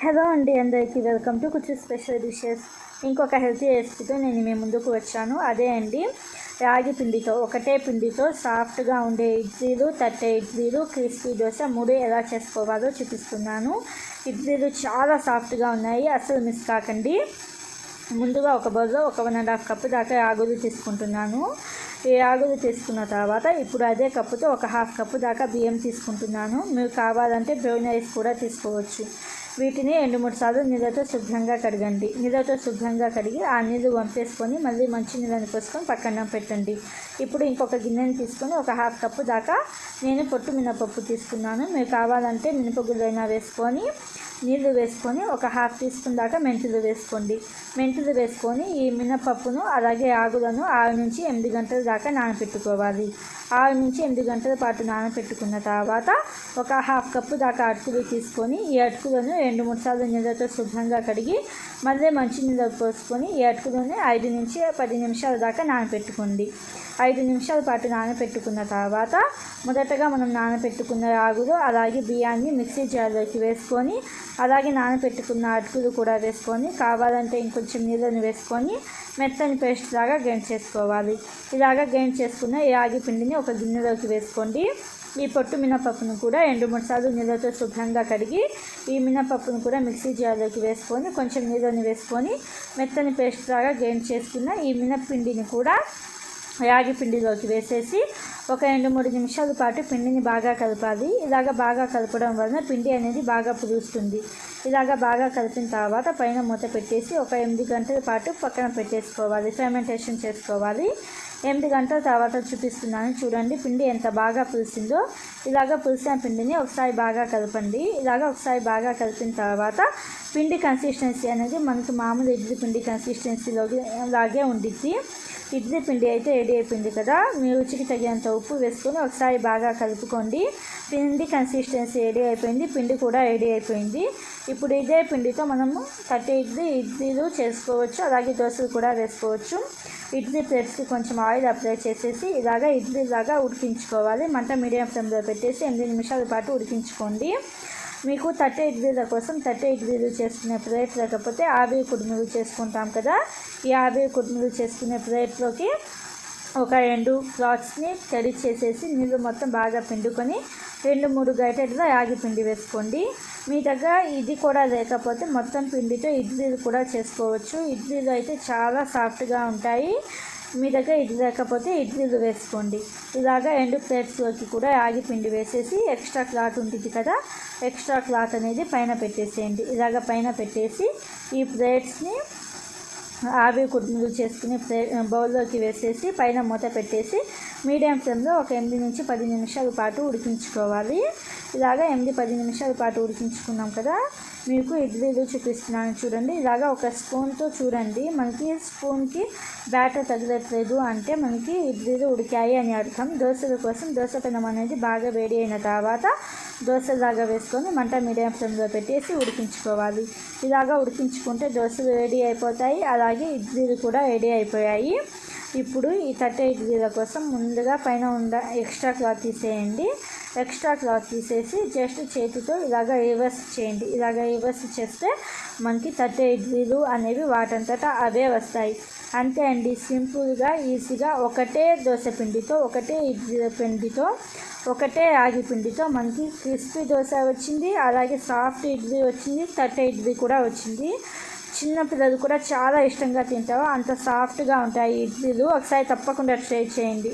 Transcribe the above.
Hello అండి, అందరికీ welcome to కుచ్చు స్పెషల్ డిషెస్. ఇంకొక హెల్తీ రెసిపీతో నేను మీ ముందుకు వచ్చాను. అదే అండి, రాగి పిండితో, ఒకటే పిండితో సాఫ్ట్గా ఉండే ఇడ్లీలు, తట్టె ఇడ్లీలు, క్రిస్పీ దోశ 3 ఎలా చేసుకోవాలో చూపిస్తున్నాను. ఇడ్లీలు చాలా సాఫ్ట్గా ఉన్నాయి, అసలు మిస్ కాకండి. ముందుగా ఒక బౌల్లో 1.5 కప్పు దాకా ఆగులు తీసుకుంటున్నాను. ఈ ఆగులు తీసుకున్న తర్వాత ఇప్పుడు అదే కప్పుతో 1/2 కప్పు దాకా బియ్యం తీసుకుంటున్నాను. మీరు కావాలంటే బ్రౌన్ రైస్ కూడా తీసుకోవచ్చు. వీటిని 2-3 సార్లు నీళ్ళతో శుభ్రంగా కడగండి. నీళ్ళతో శుభ్రంగా కడిగి ఆ నీళ్ళు వంపేసుకొని మళ్ళీ మంచి నీళ్ళని పోసుకొని పక్కన పెట్టండి. ఇప్పుడు ఇంకొక గిన్నెని తీసుకొని 1/2 కప్పు దాకా నేను పొట్టు మినపప్పు తీసుకున్నాను. మీరు కావాలంటే మినపగుళ్ళైనా వేసుకొని నీళ్ళు వేసుకొని 1/2 టీ స్పూన్ దాకా మెంతులు వేసుకోండి. మెంతులు వేసుకొని ఈ మినపప్పును అలాగే ఆగులను 6 నుంచి 8 గంటల దాకా నానబెట్టుకోవాలి. 6 నుంచి 8 గంటల పాటు నానబెట్టుకున్న తర్వాత 1/2 కప్పు దాకా అటుకులు తీసుకొని ఈ అటుకులను 2-3 సార్లు నీళ్ళతో శుభ్రంగా కడిగి మళ్ళీ మంచి నీళ్ళు పోసుకొని ఈ అటుకులను 5 నుంచి 10 నిమిషాల దాకా నానబెట్టుకోండి. 5 నిమిషాల పాటు నానబెట్టుకున్న తర్వాత మొదటగా మనం నానబెట్టుకున్న ఆగులు అలాగే బియ్యాన్ని మిక్సీ జార్లోకి వేసుకొని అలాగే నానబెట్టుకున్న అటుకులు కూడా వేసుకొని కావాలంటే ఇంకొంచెం నీళ్ళని వేసుకొని మెత్తని పేస్ట్ లాగా గ్రైండ్ చేసుకోవాలి. ఇలాగా గ్రైండ్ చేసుకున్న ఈ రాగి పిండిని ఒక గిన్నెలోకి వేసుకోండి. ఈ పొట్టు మినపప్పును కూడా 2-3 సార్లు నీళ్ళతో శుభ్రంగా కడిగి ఈ మినపప్పును కూడా మిక్సీ జార్లోకి వేసుకొని కొంచెం నీళ్ళని వేసుకొని మెత్తని పేస్ట్ లాగా గ్రైండ్ చేసుకున్న ఈ మినప్పిండిని కూడా రాగి పిండిలోకి వేసేసి ఒక 2-3 నిమిషాల పాటు పిండిని బాగా కలపాలి. ఇలాగ బాగా కలపడం వలన పిండి అనేది బాగా పులుస్తుంది. ఇలాగ బాగా కలిపిన తర్వాత పైన మూత పెట్టేసి ఒక 8 గంటల పాటు పక్కన పెట్టేసుకోవాలి. ఫెర్మెంటేషన్ చేసుకోవాలి. 8 గంటల తర్వాత చూపిస్తున్నాను, చూడండి పిండి ఎంత బాగా పులిసిందో. ఇలాగ పులిసిన పిండిని ఒకసారి బాగా కలపండి. ఇలాగ ఒకసారి బాగా కలిపిన తర్వాత పిండి కన్సిస్టెన్సీ అనేది మనకు మామూలు ఇడ్లీ పిండి కన్సిస్టెన్సీలోకి లాగే ఉండిద్ది. ఇడ్లీ పిండి అయితే రెడీ అయిపోయింది కదా. మీ రుచికి తగినంత ఉప్పు వేసుకొని ఒకసారి బాగా కలుపుకోండి. పిండి కన్సిస్టెన్సీ రెడీ అయిపోయింది, పిండి కూడా రెడీ అయిపోయింది. ఇప్పుడు ఇదే పిండితో మనము తట్టె ఇడ్లీలు చేసుకోవచ్చు, అలాగే దోశలు కూడా వేసుకోవచ్చు. ఇడ్లీ ప్లేట్స్కి కొంచెం ఆయిల్ అప్లై చేసేసి ఇలాగా ఇడ్లీలాగా ఉడికించుకోవాలి. మంట మీడియం ఫ్లేమ్లో పెట్టేసి 8 నిమిషాల పాటు ఉడికించుకోండి. మీకు తట్టె ఇడ్లీల కోసం తట్టె ఇడ్లీలు చేసుకునే ప్లేట్ లేకపోతే ఆవిరి కుడుములు చేసుకుంటాం కదా, ఈ ఆవిరి కుడుములు చేసుకునే ప్లేట్లోకి ఒక 2 క్లాత్స్ని తడి చేసేసి నీళ్ళు మొత్తం బాగా పిండుకొని 2-3 గరిటెల రాగి పిండి వేసుకోండి. మీ దగ్గర ఇది కూడా లేకపోతే మొత్తం పిండితో ఇడ్లీలు కూడా చేసుకోవచ్చు. ఇడ్లీలు అయితే చాలా సాఫ్ట్గా ఉంటాయి. మీ దగ్గర ఇది లేకపోతే ఇడ్లీలు వేసుకోండి. ఇలాగా 2 ప్లేట్స్లోకి కూడా రాగి పిండి వేసేసి ఎక్స్ట్రా క్లాత్ ఉంటుంది కదా, ఎక్స్ట్రా క్లాత్ అనేది పైన పెట్టేసేయండి. ఇలాగ పైన పెట్టేసి ఈ ప్లేట్స్ని ఆవిరి కుడుములు చేసుకుని బౌల్లోకి వేసేసి పైన మూత పెట్టేసి మీడియం ఫ్లేమ్లో ఒక 8 నుంచి 10 నిమిషాల పాటు ఉడికించుకోవాలి. ఇలాగ 8-10 నిమిషాల పాటు ఉడికించుకున్నాం కదా. మీకు ఇడ్లీలు చూపిస్తున్నాను చూడండి. ఇలాగ ఒక స్పూన్తో చూడండి, మనకి స్పూన్కి బ్యాటర్ తగలట్లేదు అంటే మనకి ఇడ్లీలు ఉడికాయి అని అర్థం. దోశల కోసం దోశ పెనం అనేది బాగా వేడి అయిన తర్వాత దోశలాగా వేసుకొని మంట మీడియం ఫ్లేమ్లో పెట్టేసి ఉడికించుకోవాలి. ఇలాగా ఉడికించుకుంటే దోశలు రెడీ అయిపోతాయి, అలాగే ఇడ్లీలు కూడా రెడీ అయిపోయాయి. ఇప్పుడు ఈ తట్టె ఇడ్లీల కోసం ముందుగా పైన ఉన్న ఎక్స్ట్రా క్లాత్ తీసేయండి. ఎక్స్ట్రా క్లాత్ తీసేసి జస్ట్ చేతితో ఇలాగ రివర్స్ చేయండి. ఇలాగ రివర్స్ చేస్తే మనకి తట్టె ఇడ్లీలు అనేవి వాటంతటా అవే వస్తాయి. అంతే అండి, సింపుల్గా ఈజీగా ఒకటే దోశ పిండితో, ఒకటే ఇడ్లీల పిండితో, ఒకటే రాగి పిండితో మనకి క్రిస్పీ దోశ వచ్చింది, అలాగే సాఫ్ట్ ఇడ్లీ వచ్చింది, తట్టె ఇడ్లీ కూడా వచ్చింది. చిన్న పిల్లలు కూడా చాలా ఇష్టంగా తింటారు, అంత సాఫ్ట్గా ఉంటాయి ఇడ్లీలు. ఒకసారి తప్పకుండా ట్రై చేయండి.